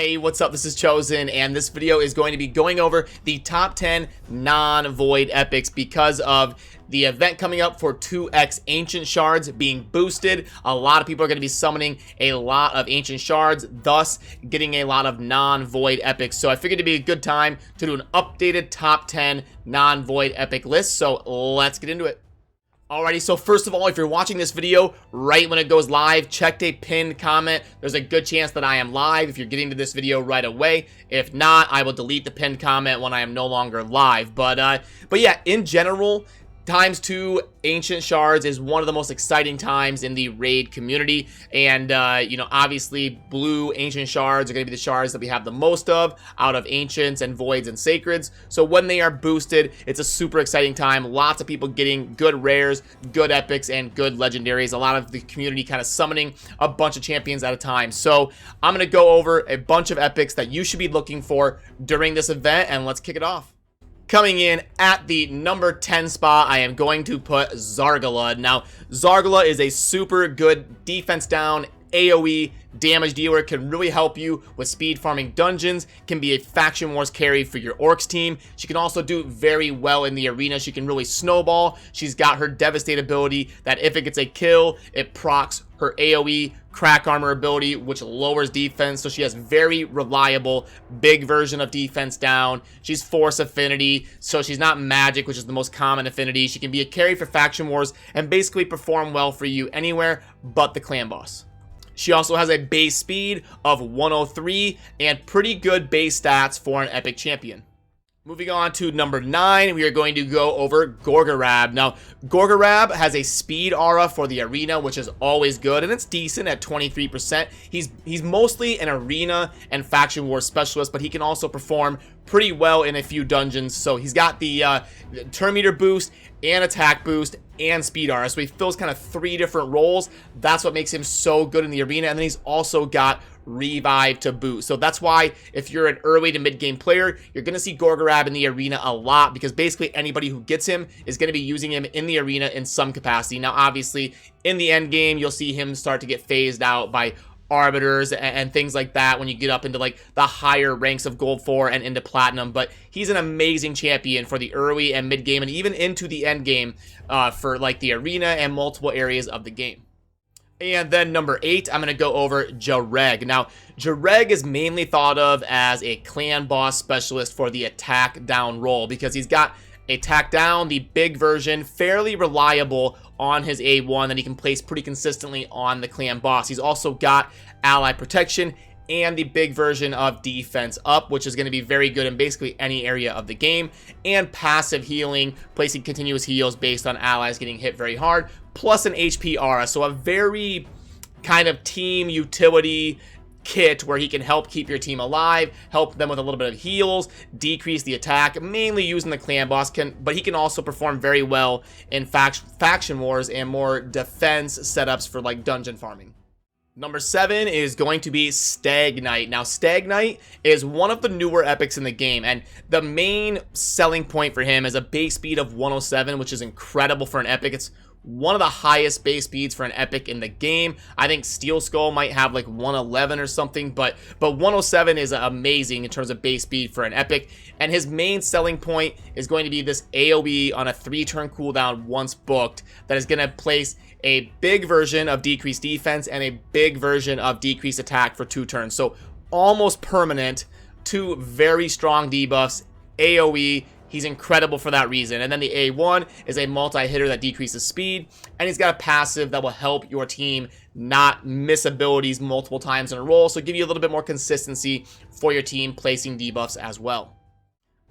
Hey, what's up? This is Chosen, and this video is going to be going over the top 10 non-void epics because of the event coming up for 2x ancient shards being boosted. A lot of people are going to be summoning a lot of ancient shards, thus getting a lot of non-void epics. So I figured it'd be a good time to do an updated top 10 non-void epic list. So let's get into it. Alrighty, so first of all, if you're watching this video right when it goes live, check a pinned comment. There's a good chance that I am live if you're getting to this video right away. If not, I will delete the pinned comment when I am no longer live. But yeah, in general, times 2 ancient shards is one of the most exciting times in the raid community, and you know, obviously blue ancient shards are going to be the shards that we have the most of out of ancients and voids and sacreds. So when they are boosted, it's a super exciting time. Lots of people getting good rares, good epics, and good legendaries. A lot of the community kind of summoning a bunch of champions at a time. So I'm going to go over a bunch of epics that you should be looking for during this event, and let's kick it off. Coming in at the number 10 spot, I am going to put Czar Gilad. Now, Czar Gilad is a super good defense down AoE damage dealer, can really help you with speed farming dungeons, can be a faction wars carry for your orcs team. She can also do very well in the arena. She can really snowball. She's got her devastate ability that if it gets a kill, it procs her AoE crack armor ability, which lowers defense. So she has very reliable big version of defense down. She's force affinity, so she's not magic, which is the most common affinity. She can be a carry for faction wars and basically perform well for you anywhere but the clan boss. She also has a base speed of 103 and pretty good base stats for an epic champion. Moving on to number 9, we are going to go over Gorg Arab. Now, Gorg Arab has a speed aura for the arena, which is always good, and it's decent at 23%. He's mostly an arena and faction war specialist, but he can also perform pretty well in a few dungeons. So he's got the turn meter boost and attack boost and speed aura, so he fills kind of 3 different roles. That's what makes him so good in the arena. And then he's also got revive to boot. So that's why if you're an early to mid game player, you're going to see Gorg Arab in the arena a lot, because basically anybody who gets him is going to be using him in the arena in some capacity. Now obviously in the end game, you'll see him start to get phased out by arbiters and things like that when you get up into like the higher ranks of gold 4 and into platinum. But he's an amazing champion for the early and mid game, and even into the end game for like the arena and multiple areas of the game. And then number 8, I'm going to go over Jareg. Now, Jareg is mainly thought of as a clan boss specialist for the attack down role, because he's got attack down, the big version, fairly reliable on his A1 that he can place pretty consistently on the clan boss. He's also got ally protection and the big version of defense up, which is going to be very good in basically any area of the game, and passive healing, placing continuous heals based on allies getting hit very hard, plus an HP aura. So a very kind of team utility kit where he can help keep your team alive, help them with a little bit of heals, decrease the attack, mainly using the clan boss, but he can also perform very well in faction wars and more defense setups for like dungeon farming. Number 7 is going to be Stag Knight. Now, Stag Knight is one of the newer epics in the game, and the main selling point for him is a base speed of 107, which is incredible for an epic. It's one of the highest base speeds for an epic in the game. I think Steel Skull might have like 111 or something, but 107 is amazing in terms of base speed for an epic. And his main selling point is going to be this AoE on a 3-turn cooldown once booked that is going to place a big version of decreased defense and a big version of decreased attack for 2 turns. So almost permanent, 2 very strong debuffs, AoE. He's incredible for that reason. And then the A1 is a multi-hitter that decreases speed, and he's got a passive that will help your team not miss abilities multiple times in a row, so give you a little bit more consistency for your team placing debuffs as well.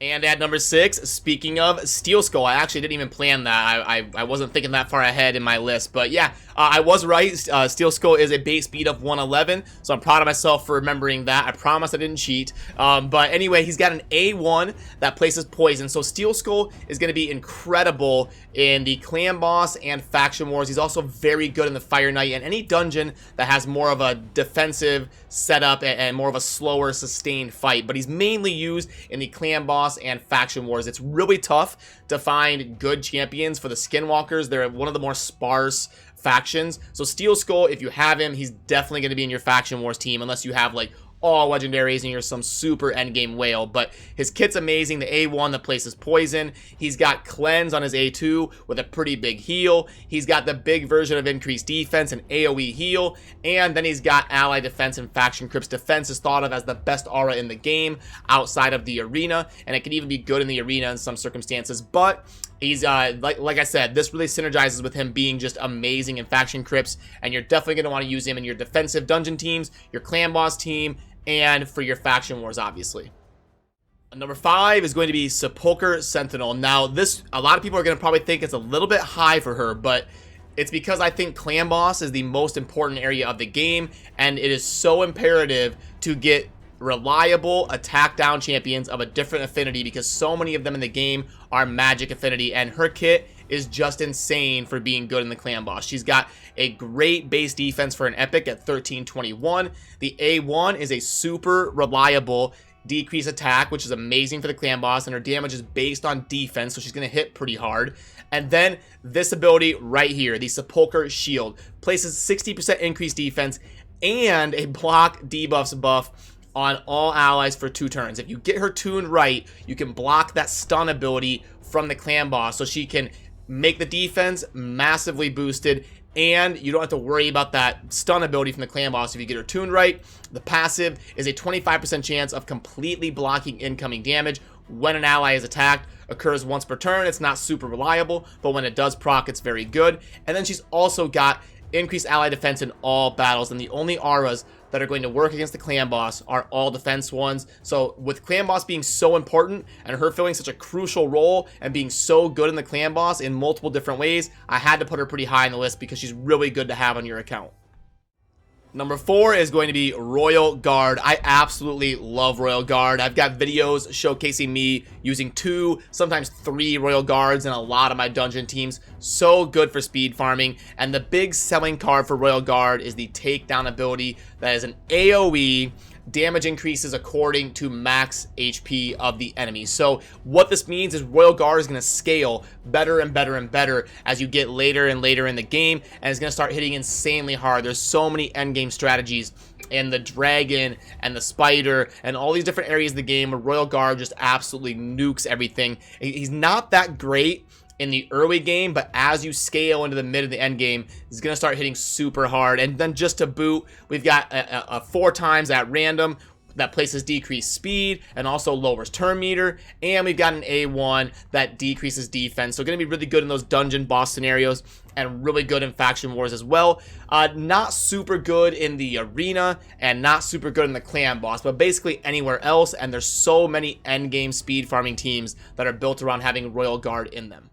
And at number 6, speaking of Steel Skull, I actually didn't even plan that. I wasn't thinking that far ahead in my list. But yeah, I was right. Steel Skull is a base speed of 111. So I'm proud of myself for remembering that. I promise I didn't cheat. But anyway, he's got an A1 that places poison. So Steel Skull is going to be incredible in the clan boss and faction wars. He's also very good in the Fire Knight and any dungeon that has more of a defensive setup and more of a slower sustained fight. But he's mainly used in the clan boss and faction wars. It's really tough to find good champions for the skinwalkers. They're one of the more sparse factions. So Steel Skull, if you have him, he's definitely going to be in your faction wars team, unless you have like all legendaries, and you're some super endgame whale. But his kit's amazing. The A1 that places poison. He's got cleanse on his A2 with a pretty big heal. He's got the big version of increased defense and AoE heal. And then he's got ally defense and faction crypts. Defense is thought of as the best aura in the game outside of the arena, and it can even be good in the arena in some circumstances. But he's like I said, this really synergizes with him being just amazing in faction crypts, and you're definitely going to want to use him in your defensive dungeon teams, your clan boss team, and for your faction wars, obviously. Number 5 is going to be Sepulchre Sentinel. Now, this, a lot of people are going to probably think it's a little bit high for her, but it's because I think clan boss is the most important area of the game, and it is so imperative to get reliable attack down champions of a different affinity, because so many of them in the game are magic affinity, and her kit is just insane for being good in the clan boss. She's got a great base defense for an epic at 1321. The A1 is a super reliable decrease attack, which is amazing for the clan boss, and her damage is based on defense, so she's going to hit pretty hard. And then this ability right here, the Sepulchre Shield, places 60% increased defense and a block debuffs buff on all allies for 2 turns. If you get her tuned right, you can block that stun ability from the clan boss, so she can make the defense massively boosted, and you don't have to worry about that stun ability from the clan boss if you get her tuned right. The passive is a 25% chance of completely blocking incoming damage when an ally is attacked. Occurs once per turn. It's not super reliable, but when it does proc, it's very good. And then she's also got increased ally defense in all battles, and the only auras that are going to work against the clan boss are all defense ones. So with clan boss being so important and her filling such a crucial role and being so good in the clan boss in multiple different ways, I had to put her pretty high on the list because she's really good to have on your account. Number 4 is going to be Royal Guard. I absolutely love Royal Guard. I've got videos showcasing me using 2, sometimes 3 Royal Guards in a lot of my dungeon teams. So good for speed farming. And the big selling card for Royal Guard is the takedown ability that is an AoE. Damage increases according to max HP of the enemy. So what this means is Royal Guard is going to scale better and better and better as you get later and later in the game, and it's going to start hitting insanely hard. There's so many endgame strategies in the dragon and the spider and all these different areas of the game where Royal Guard just absolutely nukes everything. He's not that great in the early game, but as you scale into the mid of the end game, it's going to start hitting super hard. And then just to boot, we've got a 4 times at random that places decreased speed and also lowers turn meter, and we've got an A1 that decreases defense. So going to be really good in those dungeon boss scenarios and really good in faction wars as well. Not super good in the arena and not super good in the clan boss, but basically anywhere else. And there's so many end game speed farming teams that are built around having Royal Guard in them.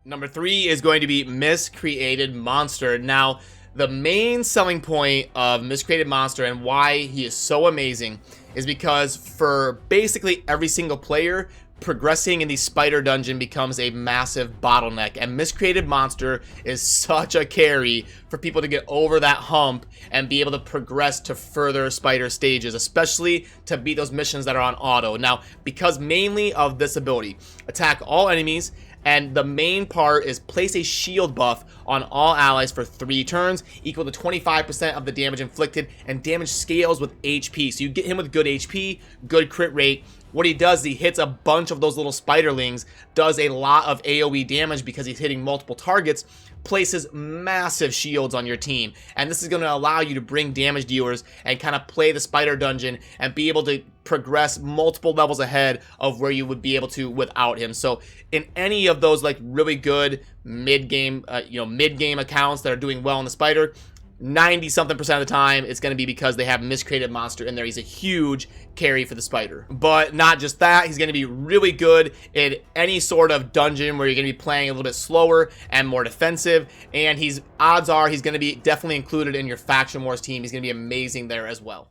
Number 3 is going to be Miscreated Monster. Now, the main selling point of Miscreated Monster and why he is so amazing is because for basically every single player, progressing in the spider dungeon becomes a massive bottleneck, and Miscreated Monster is such a carry for people to get over that hump and be able to progress to further spider stages, especially to beat those missions that are on auto. Now, because mainly of this ability, attack all enemies, and the main part is place a shield buff on all allies for 3 turns, equal to 25% of the damage inflicted, and damage scales with HP. So you get him with good HP, good crit rate. What he does is he hits a bunch of those little spiderlings, does a lot of AoE damage because he's hitting multiple targets, places massive shields on your team. And this is going to allow you to bring damage dealers and kind of play the spider dungeon and be able to progress multiple levels ahead of where you would be able to without him. So in any of those like really good mid-game mid-game accounts that are doing well in the spider, 90-something% of the time, it's going to be because they have Miscreated Monster in there. He's a huge carry for the spider. But not just that, he's going to be really good in any sort of dungeon where you're going to be playing a little bit slower and more defensive. And odds are he's going to be definitely included in your Faction Wars team. He's going to be amazing there as well.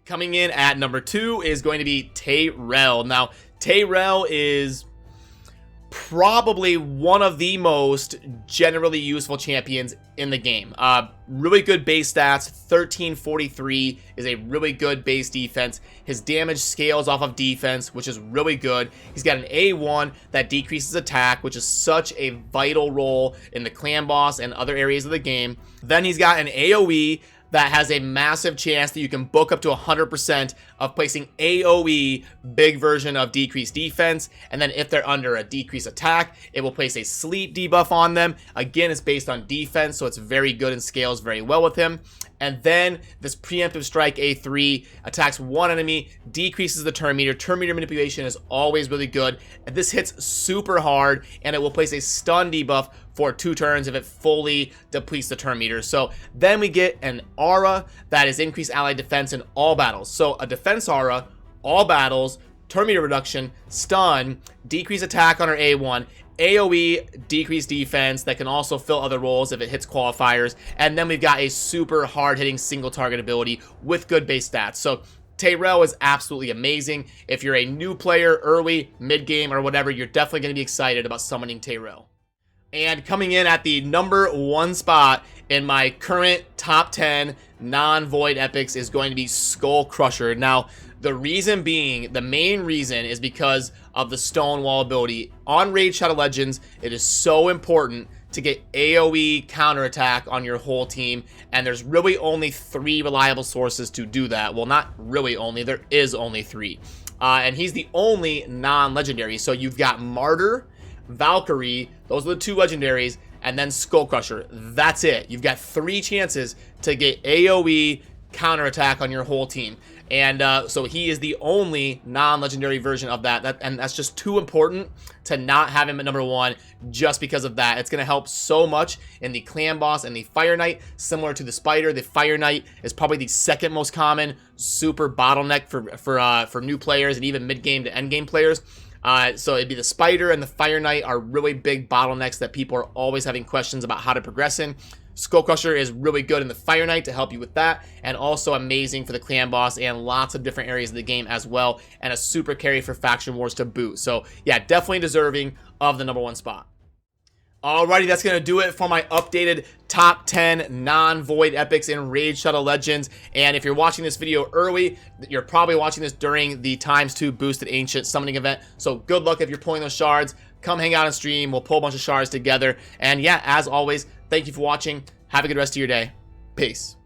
Coming in at number 2 is going to be Tyrell. Now, Tyrell is probably one of the most generally useful champions in the game. Really good base stats. 1343 is a really good base defense. His damage scales off of defense, which is really good. He's got an A1 that decreases attack, which is such a vital role in the clan boss and other areas of the game. Then he's got an AoE that has a massive chance that you can book up to 100% of placing AoE, big version of decreased defense, and then if they're under a decreased attack, it will place a sleep debuff on them. Again, it's based on defense, so it's very good and scales very well with him. And then this preemptive strike A3 attacks one enemy, decreases the turn meter. Turn meter manipulation is always really good. And this hits super hard, and it will place a stun debuff for 2 turns if it fully depletes the turn meter. So then we get an aura that is increased allied defense in all battles. So a defense aura, all battles, turn meter reduction, stun, decrease attack on our A1, AoE, decreased defense that can also fill other roles if it hits qualifiers, and then we've got a super hard-hitting single target ability with good base stats. So Tyrell is absolutely amazing. If you're a new player, early, mid-game, or whatever, you're definitely going to be excited about summoning Tyrell. And coming in at the number 1 spot in my current top 10 non-void epics is going to be Skull Crusher. Now, the reason being, the main reason is because of the Stonewall ability. On Raid Shadow Legends, it is so important to get AoE counterattack on your whole team, and there's really only 3 reliable sources to do that. Well, not really only, there is only 3. And he's the only non-legendary. So you've got Martyr, Valkyrie, those are the 2 legendaries, and then Skull Crusher. That's it. You've got 3 chances to get AoE counterattack on your whole team. And so he is the only non-legendary version of that, and that's just too important to not have him at number 1 just because of that. It's going to help so much in the Clan Boss and the Fire Knight. Similar to the Spider, the Fire Knight is probably the second most common super bottleneck for new players and even mid-game to end-game players. So it'd be the Spider and the Fire Knight are really big bottlenecks that people are always having questions about how to progress in. Skull Crusher is really good in the Fire Knight to help you with that, and also amazing for the Clan Boss and lots of different areas of the game as well, and a super carry for Faction Wars to boot. So yeah, definitely deserving of the number 1 spot. Alrighty, that's going to do it for my updated top 10 non-void epics in Raid Shadow Legends. And if you're watching this video early, you're probably watching this during the ×2 boosted ancient summoning event. So good luck if you're pulling those shards. Come hang out on stream. We'll pull a bunch of shards together. And yeah, as always, thank you for watching. Have a good rest of your day. Peace.